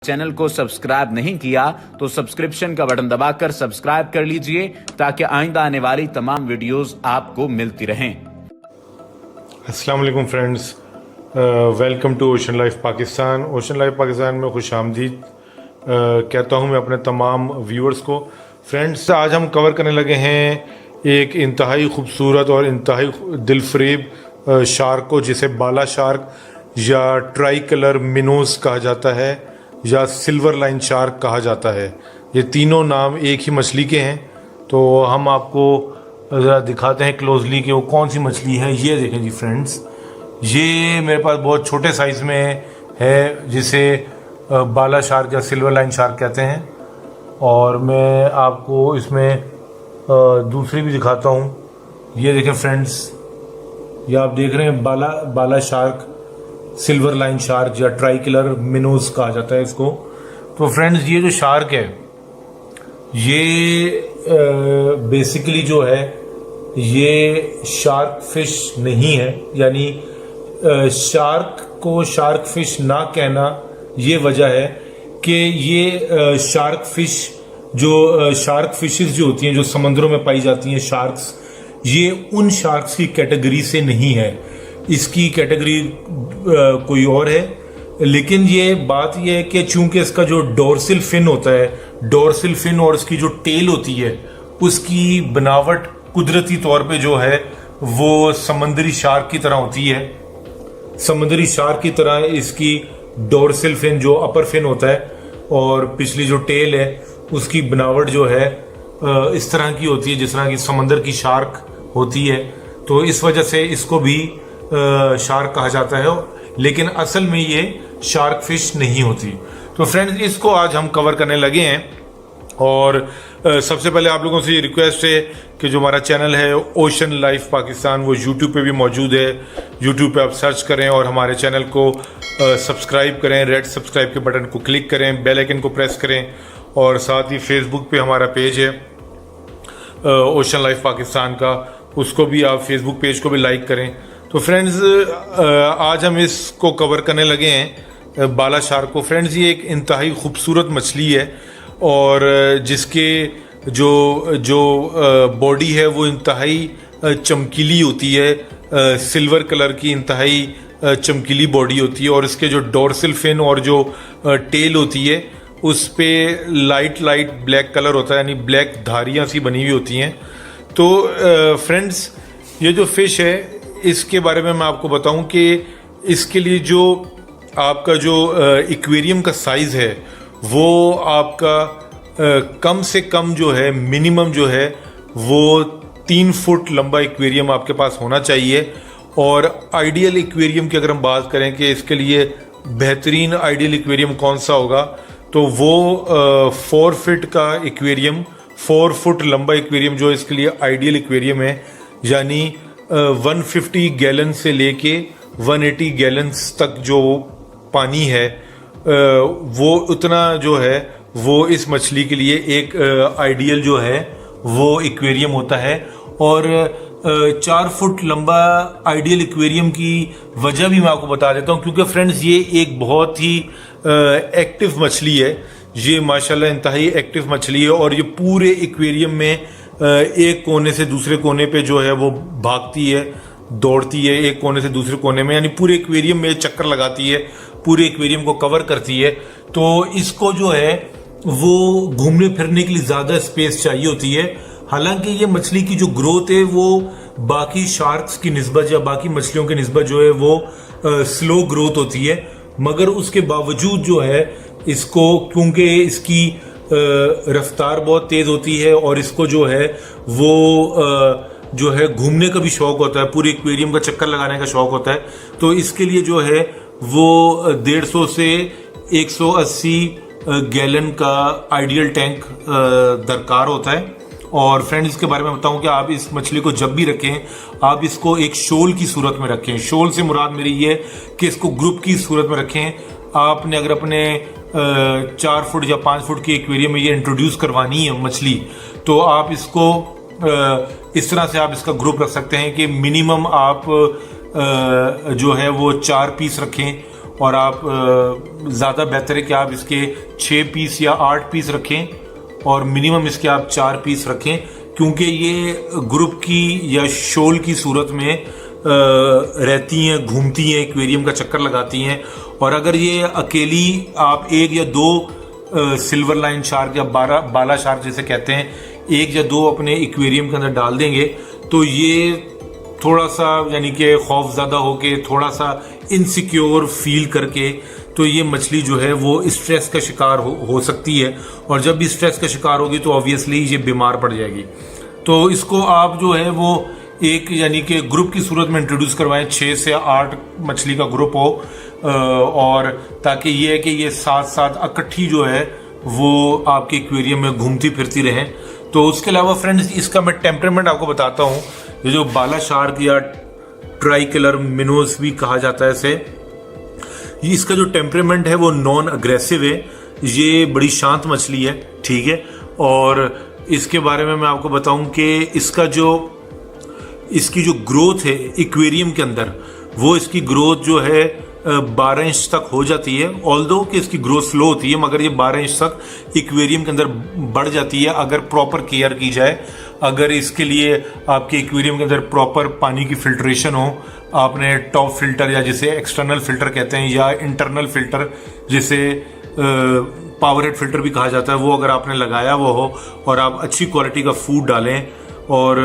Channel को subscribe नहीं किया तो सब्सक्रिप्शन का बटन दबाकर सब्सक्राइब कर लीजिए ताकि आइंदा आने वाली तमाम वीडियोस आपको मिलती रहें। अस्सलाम वालेकुम friends, welcome to ocean life Pakistan. Ocean life Pakistan में खुश आमदीद कहता हूँ मैं अपने तमाम व्यूअर्स को। फ्रेंड्स, आज हम कवर करने लगे हैं एक इंतहाई खूबसूरत और इंतहाई दिलफरेब शार्क को, जिसे बाला शार्क या ट्राई कलर मिनोज कहा जाता है या सिल्वर लाइन शार्क कहा जाता है। ये तीनों नाम एक ही मछली के हैं। तो हम आपको ज़रा दिखाते हैं क्लोजली कि वो कौन सी मछली है। ये देखें जी फ्रेंड्स, ये मेरे पास बहुत छोटे साइज़ में है जिसे बाला शार्क या सिल्वर लाइन शार्क कहते हैं। और मैं आपको इसमें दूसरी भी दिखाता हूँ। ये देखें फ्रेंड्स, ये आप देख रहे हैं बाला शार्क, सिल्वर लाइन शार्क या ट्राई कलर मिनोज कहा जाता है इसको। तो फ्रेंड्स, ये जो शार्क है ये बेसिकली जो है ये शार्क फिश नहीं है। यानी शार्क को शार्क फिश ना कहना ये वजह है कि ये शार्क फिश जो शार्क फिशेस जो होती हैं, जो समंदरों में पाई जाती हैं शार्क्स, ये उन शार्क्स की कैटेगरी से नहीं है। इसकी कैटेगरी कोई और है। लेकिन ये बात ये है कि चूंकि इसका जो डोर्सल फिन होता है, डोर्सल फिन और इसकी जो टेल होती है, उसकी बनावट कुदरती तौर पे जो है वो समंदरी शार्क की तरह होती है। समंदरी शार्क की तरह इसकी डोर्सल फिन जो अपर फिन होता है और पिछली जो टेल है उसकी बनावट जो है इस तरह की होती है जिस तरह की समंदर की शार्क होती है। तो इस वजह से इसको भी शार्क कहा जाता है, लेकिन असल में ये शार्क फिश नहीं होती। तो फ्रेंड्स, इसको आज हम कवर करने लगे हैं। और सबसे पहले आप लोगों से ये रिक्वेस्ट है कि जो हमारा चैनल है ओशन लाइफ पाकिस्तान, वो यूट्यूब पे भी मौजूद है। यूट्यूब पे आप सर्च करें और हमारे चैनल को सब्सक्राइब करें, रेड सब्सक्राइब के बटन को क्लिक करें, बेल आइकन को प्रेस करें। और साथ ही फेसबुक पे हमारा पेज है ओशन लाइफ पाकिस्तान का, उसको भी आप फेसबुक पेज को भी लाइक करें। तो फ्रेंड्स, आज हम इसको कवर करने लगे हैं बाला शार्क को। फ्रेंड्स, ये एक इंतहाई खूबसूरत मछली है और जिसके जो बॉडी है वो इंतहाई चमकीली होती है, सिल्वर कलर की इंतहाई चमकीली बॉडी होती है। और इसके जो डोर्सल फिन और जो टेल होती है उस पे लाइट ब्लैक कलर होता है, यानी ब्लैक धारियाँ सी बनी हुई होती हैं। तो फ्रेंड्स, ये जो फिश है इसके बारे में मैं आपको बताऊं कि इसके लिए जो आपका जो एक्वेरियम का साइज़ है वो आपका कम से कम जो है मिनिमम जो है वो 3 फुट लंबा एक्वेरियम आपके पास होना चाहिए। और आइडियल एक्वेरियम की अगर हम बात करें कि इसके लिए बेहतरीन आइडियल एक्वेरियम कौन सा होगा, तो वो 4 फीट का एक्वेरियम, 4 फुट लंबा एक्वेरियम जो इसके लिए आइडियल एक्वेरियम है। यानी 150 गैलन से लेके 180 गैलन्स तक जो पानी है वो उतना जो है वो इस मछली के लिए एक आइडियल जो है वो एक्वेरियम होता है। और 4 फुट लंबा आइडियल एक्वेरियम की वजह भी मैं आपको बता देता हूँ, क्योंकि फ्रेंड्स ये एक बहुत ही एक्टिव मछली है। ये माशाल्लाह इंतहाई एक्टिव मछली है और ये पूरे एक्वेरियम में एक कोने से दूसरे कोने पे जो है वो भागती है, दौड़ती है एक कोने से दूसरे कोने में, यानी पूरे एक्वेरियम में चक्कर लगाती है, पूरे एक्वेरियम को कवर करती है। तो इसको जो है वो घूमने फिरने के लिए ज़्यादा स्पेस चाहिए होती है। हालांकि ये मछली की जो ग्रोथ है वो बाकी शार्क्स की निस्बत या बाकी मछलियों की निस्बत जो है वो स्लो ग्रोथ होती है, मगर उसके बावजूद जो है इसको, क्योंकि इसकी रफ्तार बहुत तेज होती है और इसको जो है वो जो है घूमने का भी शौक होता है, पूरे एक्वेरियम का चक्कर लगाने का शौक होता है। तो इसके लिए जो है वो 150 से 180 गैलन का आइडियल टैंक दरकार होता है। और फ्रेंड्स, इसके बारे में बताऊं कि आप इस मछली को जब भी रखें आप इसको एक शोल की सूरत में रखें। शोल से मुराद मेरी ये कि इसको ग्रुप की सूरत में रखें। आपने अगर अपने 4 फुट या 5 फुट की एक्वेरियम में ये इंट्रोड्यूस करवानी है मछली, तो आप इसको इस तरह से आप इसका ग्रुप रख सकते हैं कि मिनिमम आप जो है वो 4 पीस रखें और आप ज़्यादा बेहतर है कि आप इसके 6 पीस या 8 पीस रखें और मिनिमम इसके आप 4 पीस रखें, क्योंकि ये ग्रुप की या शोल की सूरत में रहती हैं, घूमती हैं, एक्वेरियम का चक्कर लगाती हैं। और अगर ये अकेली आप 1 या 2 सिल्वर लाइन शार्क या बाला शार्क जैसे कहते हैं, 1 या 2 अपने एक्वेरियम के अंदर डाल देंगे तो ये थोड़ा सा यानी कि खौफज़दा होके, थोड़ा सा इनसिक्योर फील करके, तो ये मछली जो है वो स्ट्रेस का शिकार हो सकती है। और जब भी स्ट्रेस का शिकार होगी तो ऑब्वियसली ये बीमार पड़ जाएगी। तो इसको आप जो है वो एक यानी कि ग्रुप की सूरत में इंट्रोड्यूस करवाएं, 6 से 8 मछली का ग्रुप हो, और ताकि ये है कि ये साथ साथ इकट्ठी जो है वो आपके एक्वेरियम में घूमती फिरती रहें। तो उसके अलावा फ्रेंड्स, इसका मैं टेम्परामेंट आपको बताता हूँ। ये जो बाला शार्क या ट्राइकलर मिनोस भी कहा जाता है इसे, इसका जो टेम्परामेंट है वो नॉन अग्रेसिव है। ये बड़ी शांत मछली है, ठीक है। और इसके बारे में मैं आपको बताऊं कि इसकी जो ग्रोथ है एक्वेरियम के अंदर, वो इसकी ग्रोथ जो है 12 इंच तक हो जाती है। ऑल्दो कि इसकी ग्रोथ स्लो होती है, मगर ये 12 इंच तक एक्वेरियम के अंदर बढ़ जाती है अगर प्रॉपर केयर की जाए। अगर इसके लिए आपके एक्वेरियम के अंदर प्रॉपर पानी की फिल्ट्रेशन हो, आपने टॉप फिल्टर या जिसे एक्सटर्नल फिल्टर कहते हैं या इंटरनल फिल्टर जिसे पावर हेड फिल्टर भी कहा जाता है, वो अगर आपने लगाया वो हो, और आप अच्छी क्वालिटी का फूड डालें और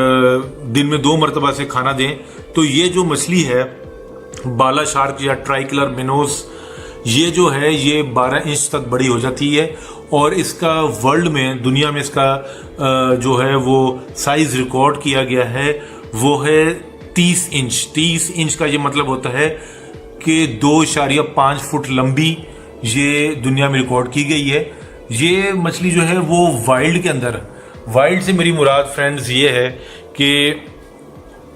दिन में 2 मरतबा से खाना दें, तो ये जो मछली है बाला शार्क या ट्राइकलर मिनोस, ये जो है ये 12 इंच तक बड़ी हो जाती है। और इसका वर्ल्ड में, दुनिया में इसका जो है वो साइज रिकॉर्ड किया गया है, वो है 30 इंच। 30 इंच का ये मतलब होता है कि 2.5 फुट लंबी ये दुनिया में रिकॉर्ड की गई है। ये मछली जो है वो वाइल्ड के अंदर, वाइल्ड से मेरी मुराद फ्रेंड्स ये है कि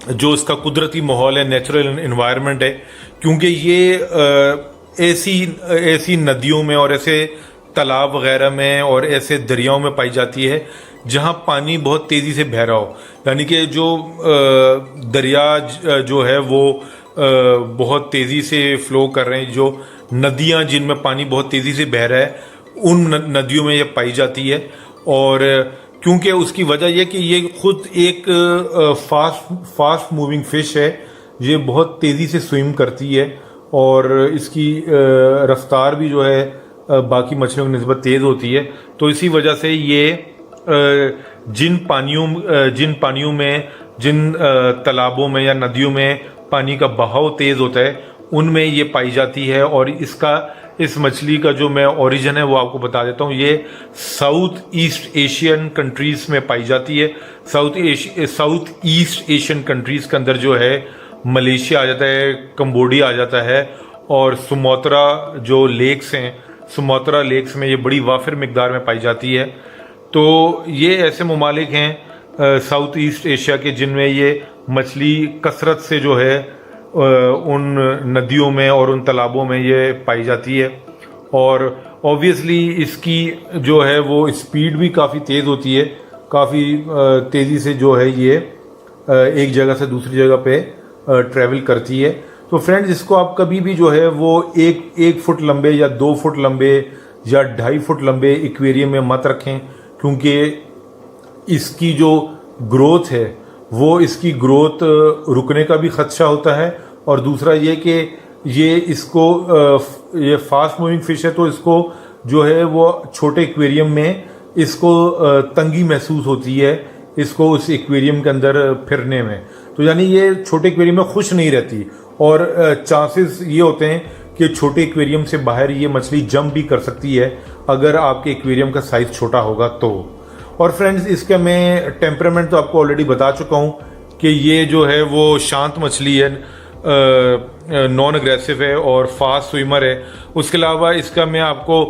जो इसका कुदरती माहौल है, नेचुरल एनवायरनमेंट है, क्योंकि ये ऐसी नदियों में और ऐसे तालाब वगैरह में और ऐसे दरियाओं में पाई जाती है जहां पानी बहुत तेज़ी से बह रहा हो। यानी कि जो दरिया जो है वो बहुत तेज़ी से फ्लो कर रहे हैं, जो नदियां जिनमें पानी बहुत तेज़ी से बह रहा है, उन नदियों में ये पाई जाती है। और क्योंकि उसकी वजह यह कि ये खुद एक फास्ट मूविंग फिश है, ये बहुत तेज़ी से स्विम करती है और इसकी रफ्तार भी जो है बाकी मछलियों की निस्बत तेज़ होती है। तो इसी वजह से ये जिन पानियों में, जिन तालाबों में या नदियों में पानी का बहाव तेज़ होता है, उनमें ये पाई जाती है। और इस मछली का जो मैं ओरिजिन है वो आपको बता देता हूँ। ये साउथ ईस्ट एशियन कंट्रीज में पाई जाती है। साउथ ईस्ट एशियन कंट्रीज के अंदर जो है मलेशिया आ जाता है, कंबोडिया आ जाता है, और सुमात्रा जो लेक्स हैं, सुमात्रा लेक्स में ये बड़ी वाफिर मिकदार में पाई जाती है। तो ये ऐसे ममालिक हैं साउथ ईस्ट एशिया के जिनमें ये मछली कसरत से जो है उन नदियों में और उन तालाबों में ये पाई जाती है। और ऑब्वियसली इसकी जो है वो स्पीड भी काफ़ी तेज़ होती है, काफ़ी तेज़ी से जो है ये एक जगह से दूसरी जगह पे ट्रैवल करती है। तो फ्रेंड्स, इसको आप कभी भी जो है वो एक फुट लंबे या 2 फुट लंबे या 2.5 फुट लंबे एक्वेरियम में मत रखें, क्योंकि इसकी जो ग्रोथ है वो इसकी ग्रोथ रुकने का भी खदशा होता है। और दूसरा ये कि ये फास्ट मूविंग फिश है, तो इसको जो है वो छोटे एक्वेरियम में इसको तंगी महसूस होती है इसको उस एक्वेरियम के अंदर फिरने में। तो यानी ये छोटे एक्वेरियम में खुश नहीं रहती, और चांसेस ये होते हैं कि छोटे एक्वेरियम से बाहर ये मछली जंप भी कर सकती है अगर आपके एक्वेरियम का साइज छोटा होगा तो। और फ्रेंड्स, इसका मैं टेम्परामेंट तो आपको ऑलरेडी बता चुका हूँ कि ये जो है वो शांत मछली है, नॉन अग्रेसिव है और फास्ट स्विमर है। उसके अलावा इसका मैं आपको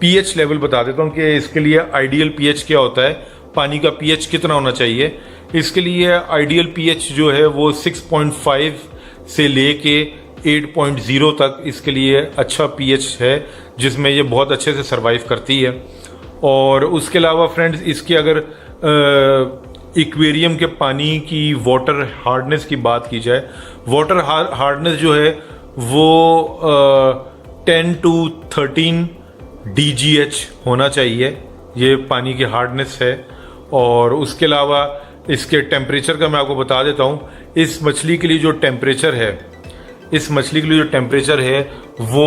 पीएच लेवल बता देता हूँ कि इसके लिए आइडियल पीएच क्या होता है, पानी का पीएच कितना होना चाहिए। इसके लिए आइडियल पीएच जो है वो 6.5 से लेके 8.0 तक इसके लिए अच्छा पीएच है, जिसमें ये बहुत अच्छे से सरवाइव करती है। और उसके अलावा फ्रेंड्स, इसके अगर एक्वेरियम के पानी की वाटर हार्डनेस की बात की जाए, वाटर हार्डनेस जो है वो 10 to 13 DGH होना चाहिए। ये पानी की हार्डनेस है। और उसके अलावा इसके टेम्परेचर का मैं आपको बता देता हूँ। इस मछली के लिए जो टेम्परेचर है, वो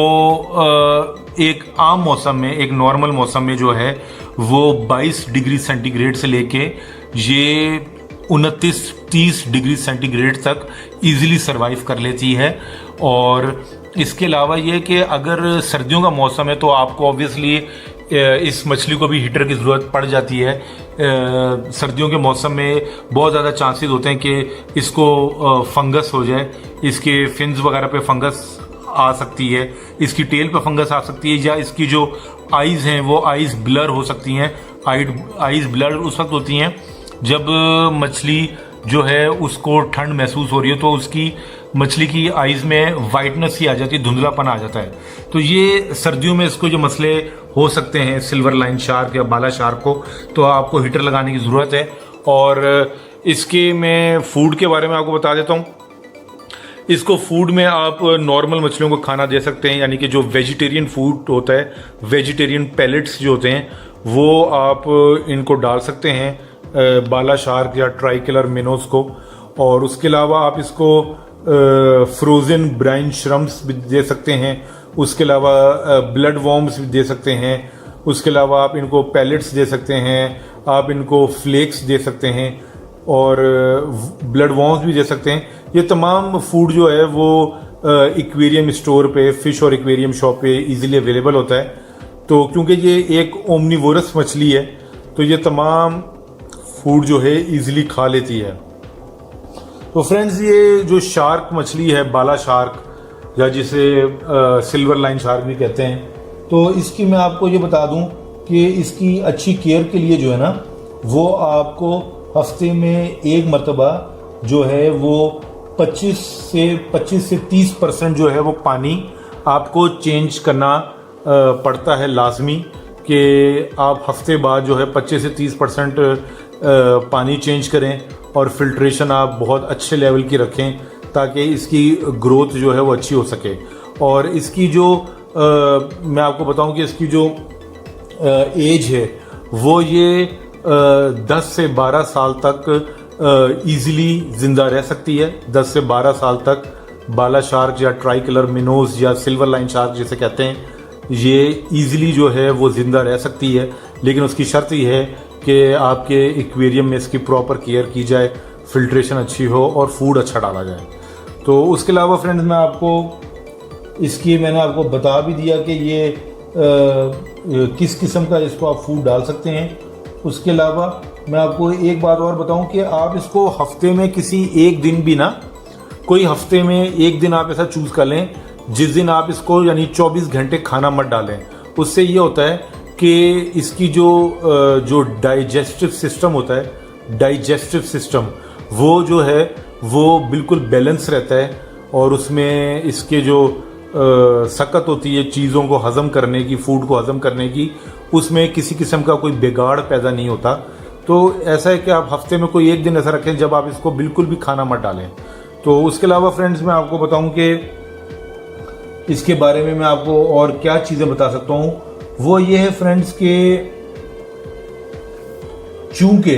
एक आम मौसम में, एक नॉर्मल मौसम में जो है वो 22 डिग्री सेंटीग्रेड से लेके ये 29-30 डिग्री सेंटीग्रेड तक इजीली सरवाइव कर लेती है। और इसके अलावा ये कि अगर सर्दियों का मौसम है तो आपको ऑब्वियसली इस मछली को भी हीटर की ज़रूरत पड़ जाती है। सर्दियों के मौसम में बहुत ज़्यादा चांसेस होते हैं कि इसको फंगस हो जाए, इसके फिन्स वगैरह पे फंगस आ सकती है, इसकी टेल पे फंगस आ सकती है, या इसकी जो आइज़ हैं वो आइज़ ब्लर हो सकती हैं। आइज़ ब्लर उस वक्त होती हैं जब मछली जो है उसको ठंड महसूस हो रही है, तो उसकी मछली की आइज़ में वाइटनेस ही आ जाती है, धुंधलापन आ जाता है। तो ये सर्दियों में इसको जो मसले हो सकते हैं सिल्वर लाइन शार्क या बाला शार्क को, तो आपको हीटर लगाने की ज़रूरत है। और इसके मैं फूड के बारे में आपको बता देता हूँ। इसको फूड में आप नॉर्मल मछलियों को खाना दे सकते हैं, यानी कि जो वेजिटेरियन फूड होता है, वेजिटेरियन पैलेट्स जो होते हैं वो आप इनको डाल सकते हैं, बाला शार्क या ट्राइकिलर मिनोस को। और उसके अलावा आप इसको फ्रोज़न ब्राइन श्रम्प्स भी दे सकते हैं। उसके अलावा ब्लड वॉर्म्स भी दे सकते हैं। उसके अलावा आप इनको पैलेट्स दे सकते हैं, आप इनको फ्लेक्स दे सकते हैं और ब्लड वॉर्म्स भी दे सकते हैं। ये तमाम फूड जो है वो एक्वेरियम स्टोर पे, फिश और एक्वेरियम शॉप पे इजीली अवेलेबल होता है। तो क्योंकि ये एक ओमनिवोरस मछली है तो ये तमाम फूड जो है इजीली खा लेती है। तो फ्रेंड्स, ये जो शार्क मछली है, बाला शार्क या जिसे सिल्वर लाइन शार्क भी कहते हैं, तो इसकी मैं आपको ये बता दूं कि इसकी अच्छी केयर के लिए जो है ना, वो आपको हफ्ते में एक मरतबा जो है वो 25 से 30% जो है वो पानी आपको चेंज करना पड़ता है लाजमी, कि आप हफ्ते बाद जो है 25 से 30% पानी चेंज करें और फिल्ट्रेशन आप बहुत अच्छे लेवल की रखें ताकि इसकी ग्रोथ जो है वो अच्छी हो सके। और इसकी जो मैं आपको बताऊं कि इसकी जो एज है वो ये 10 से 12 साल तक इजीली ज़िंदा रह सकती है। 10 से 12 साल तक बाला शार्क या ट्राइकलर मिनोस या सिल्वर लाइन शार्क जिसे कहते हैं, ये इजीली जो है वो ज़िंदा रह सकती है। लेकिन उसकी शर्त ये है कि आपके एक्वेरियम में इसकी प्रॉपर केयर की जाए, फिल्ट्रेशन अच्छी हो और फूड अच्छा डाला जाए। तो उसके अलावा फ्रेंड्स, मैं आपको इसकी मैंने आपको बता भी दिया कि ये किस किस्म का इसको आप फूड डाल सकते हैं। उसके अलावा मैं आपको एक बात और बताऊं कि आप इसको हफ्ते में किसी एक दिन भी ना, कोई हफ्ते में एक दिन आप ऐसा चूज़ कर लें जिस दिन आप इसको यानी 24 घंटे खाना मत डालें। उससे ये होता है कि इसकी जो डाइजेस्टिव सिस्टम होता है, डाइजेस्टिव सिस्टम वो जो है वो बिल्कुल बैलेंस रहता है और उसमें इसके जो सकत होती है चीज़ों को हज़म करने की, फूड को हज़म करने की, उसमें किसी किस्म का कोई बिगाड़ पैदा नहीं होता। तो ऐसा है कि आप हफ्ते में कोई एक दिन ऐसा रखें जब आप इसको बिल्कुल भी खाना मत डालें। तो उसके अलावा फ्रेंड्स, मैं आपको बताऊं कि इसके बारे में मैं आपको और क्या चीज़ें बता सकता हूं, वो ये है फ्रेंड्स कि चूंकि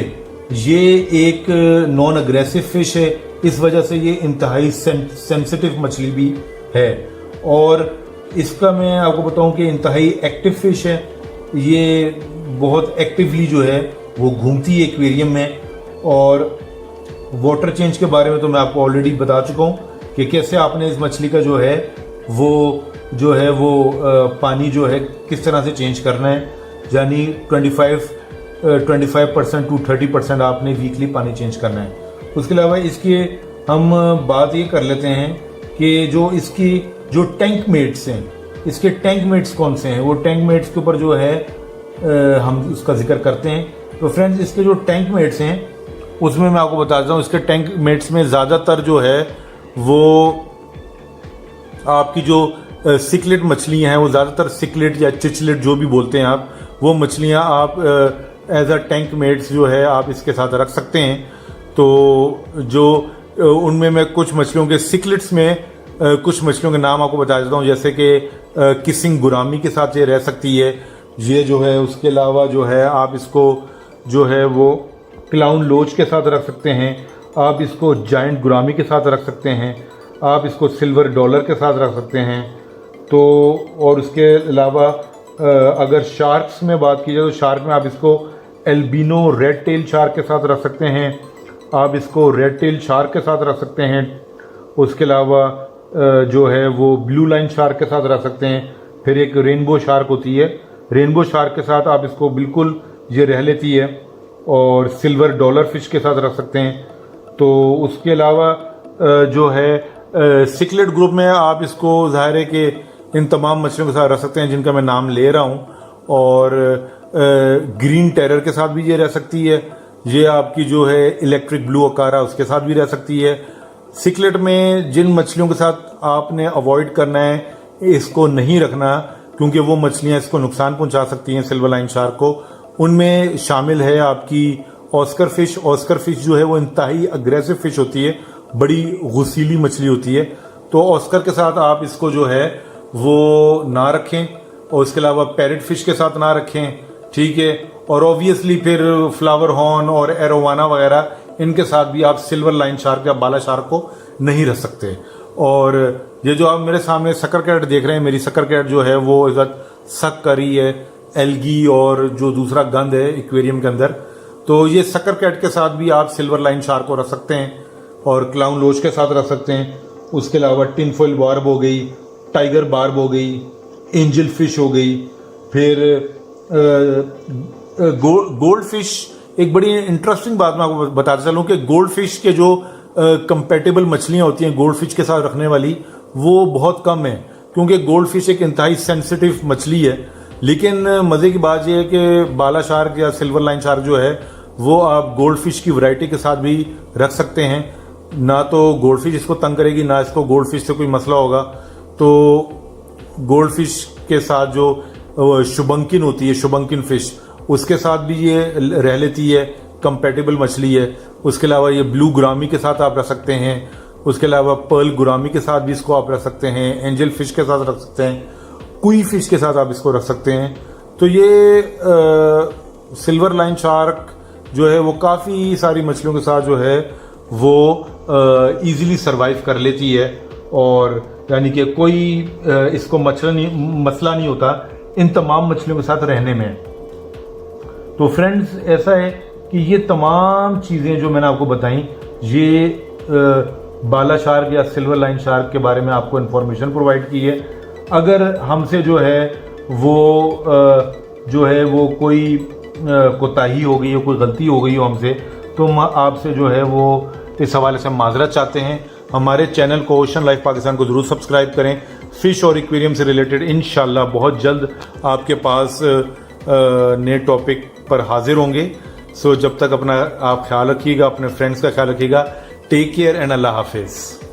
ये एक नॉन अग्रेसिव फिश है, इस वजह से ये इंतहाई सेंसिटिव मछली भी है। और इसका मैं आपको बताऊं कि इंतहाई एक्टिव फिश है। ये बहुत एक्टिवली जो है वो घूमती है एक्वेरियम में। और वाटर चेंज के बारे में तो मैं आपको ऑलरेडी बता चुका हूँ कि कैसे आपने इस मछली का जो है वो पानी जो है किस तरह से चेंज करना है, यानी 25% to 30% आपने वीकली पानी चेंज करना है। उसके अलावा इसके हम बात ये कर लेते हैं कि जो इसकी जो टैंक मेट्स हैं, इसके टैंक मेट्स कौन से हैं, वो टैंक मेट्स के ऊपर जो है हम उसका जिक्र करते हैं। तो फ्रेंड्स, इसके जो टैंक मेट्स हैं उसमें मैं आपको बताता हूँ, इसके टैंक मेट्स में ज़्यादातर जो है वो आपकी जो सिकलेट मछलियाँ हैं, वो ज़्यादातर सिकलेट या चिचलेट जो भी बोलते हैं आप, वो मछलियाँ आप एज अ टैंक मेट्स जो है आप इसके साथ रख सकते हैं। तो जो उनमें मैं कुछ मछलियों के सिकलेट्स में कुछ मछलियों के नाम आपको बता देता हूँ, जैसे कि किसिंग गुरामी के साथ ये रह सकती है, ये जो है। उसके अलावा जो है आप इसको जो है वो क्लाउन लोच के साथ रख सकते हैं, आप इसको जायंट गुरामी के साथ रख सकते हैं, आप इसको सिल्वर डॉलर के साथ रख सकते हैं। तो और उसके अलावा अगर शार्क्स में बात की जाए तो शार्क में आप इसको एल्बिनो रेड टेल शार्क के साथ रख सकते हैं, आप इसको रेड टेल शार्क के साथ रख सकते हैं। उसके अलावा जो है वो ब्लू लाइन शार्क के साथ रख सकते हैं। फिर एक रेनबो शार्क होती है, रेनबो शार्क के साथ आप इसको बिल्कुल ये रह लेती है, और सिल्वर डॉलर फिश के साथ रख सकते हैं। तो उसके अलावा जो है सिकलेट ग्रुप में आप इसको ज़ाहिर है कि इन तमाम मछलियों के साथ रख सकते हैं जिनका मैं नाम ले रहा हूँ। और ग्रीन टेरर के साथ भी ये रह सकती है, ये आपकी जो है इलेक्ट्रिक ब्लू अकारा उसके साथ भी रह सकती है। सिकलेट में जिन मछलियों के साथ आपने अवॉइड करना है, इसको नहीं रखना क्योंकि वो मछलियाँ इसको नुकसान पहुंचा सकती हैं सिल्वर लाइन शार्क को, उनमें शामिल है आपकी ऑस्कर फिश। ऑस्कर फिश जो है वो इंतहाई अग्रेसिव फिश होती है, बड़ी गुसीली मछली होती है। तो ऑस्कर के साथ आप इसको जो है वो ना रखें, और उसके अलावा पैरेट फिश के साथ ना रखें, ठीक है। और ऑब्वियसली फिर फ्लावर हॉर्न और एरोवाना वगैरह इनके साथ भी आप सिल्वर लाइन शार्क या बाला शार्क को नहीं रख सकते। और ये जो आप मेरे सामने सकर कैट देख रहे हैं, मेरी सकर कैट जो है वो इस वक्त सक कर रही है एल्गी और जो दूसरा गंद है एक्वेरियम के अंदर। तो ये सकर कैट के साथ भी आप सिल्वर लाइन शार्क को रख सकते हैं और क्लाउन लोच के साथ रख सकते हैं। उसके अलावा टिन फॉइल बार्ब हो गई, टाइगर बार्ब हो गई, एंजल फिश हो गई। फिर गोल्ड फिश, एक बड़ी इंटरेस्टिंग बात मैं आपको बताता चलूं कि गोल्ड फिश के जो कंपेटेबल मछलियां होती हैं गोल्ड फिश के साथ रखने वाली, वो बहुत कम है, क्योंकि गोल्ड फिश एक इंतहाई सेंसिटिव मछली है। लेकिन मज़े की बात यह है कि बाला शार्क या सिल्वर लाइन शार्क जो है वो आप गोल्ड फिश की वैरायटी के साथ भी रख सकते हैं। ना तो गोल्ड फिश इसको तंग करेगी, ना इसको गोल्ड फिश से कोई मसला होगा। तो गोल्ड फिश के साथ जो शुबंकिन होती है, शुबंकिन फिश, उसके साथ भी ये रह लेती है, कंपेटेबल मछली है। उसके अलावा ये ब्लू गुरामी के साथ आप रख सकते हैं। उसके अलावा पर्ल गुरामी के साथ भी इसको आप रख सकते हैं, एंजल फिश के साथ रख सकते हैं, कुई फिश के साथ आप इसको रख सकते हैं। तो ये सिल्वर लाइन शार्क जो है वो काफ़ी सारी मछलियों के साथ जो है वो इजीली सरवाइव कर लेती है, और यानी कि कोई इसको मसला नहीं होता इन तमाम मछलियों के साथ रहने में। तो फ्रेंड्स, ऐसा है कि ये तमाम चीज़ें जो मैंने आपको बताई, ये बाला शार्क या सिल्वर लाइन शार्क के बारे में आपको इन्फॉर्मेशन प्रोवाइड की है। अगर हमसे जो है वो कोई कोताही हो गई हो, कोई गलती हो गई हो हमसे, तो हम आपसे जो है वो इस हवाले से माजरत चाहते हैं। हमारे चैनल को ओशन लाइफ पाकिस्तान को ज़रूर सब्सक्राइब करें। फ़िश और एक्वेरियम से रिलेटेड इंशाल्लाह बहुत जल्द आपके पास नए टॉपिक पर हाजिर होंगे। सो जब तक अपना आप ख्याल रखिएगा, अपने फ्रेंड्स का ख्याल रखिएगा। टेक केयर एंड अल्लाह हाफिज़।